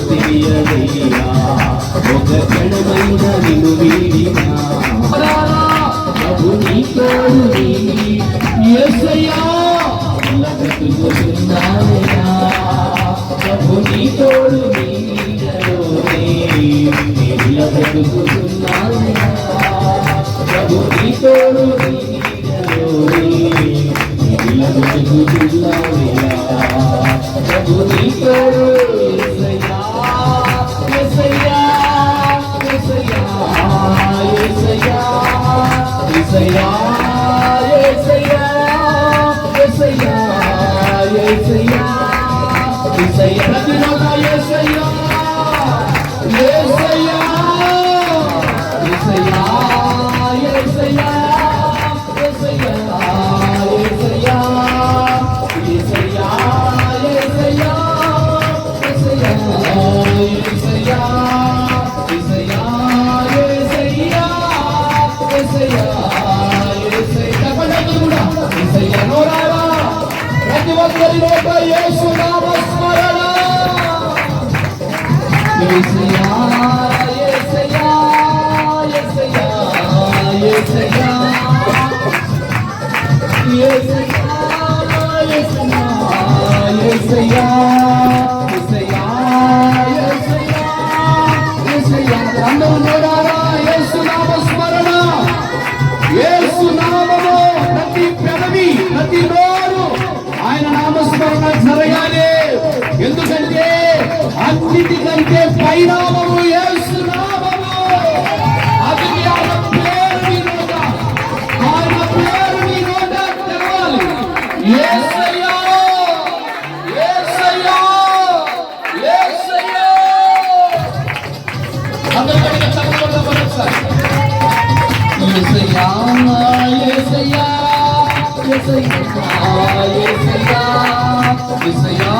తెలియదయ్యా ఒక క్షణమైన నిన్ను వీడినా ప్రభు నీ తోడు యేసయ్యా ఇలా బ్రతుకుతున్నానయ్యా ప్రభు నీ తోడు ఇలా బ్రతుకుతున్నానయ్యా ప్రభు నీ తోడు ఇలా బ్రతుకుతున్నానయ్యా ప్రభు నీ తోడు యేసు నామస్మరణ యేసయ్యా యేసయ్యా యేసయ్యా యేసయ్యా యేసయ్యా యేసయ్యా యేసయ్యా యేసయ్యా యేసయ్యా అందరూ నోరారా యేసు నామస్మరణ యేసు నామము ప్రతి పెదవి ప్రతి నోరు ఆయన నామస్మరణ జరగాలి. ఎందుకంటే అన్నిటికంటే పైనామము యేసు నామము. అది ఆయన పేరు నీ నోట, ఆయన పేరు నీ నోట తెరవాలి. యేసయ్యా యేసయ్యా యేసయ్యా అందరూ గట్టిగా చప్పట్లు కొట్టండి. యేసయ్యా యేసయ్యా యేసయ్యా యేసయ్యా యేసయ్యా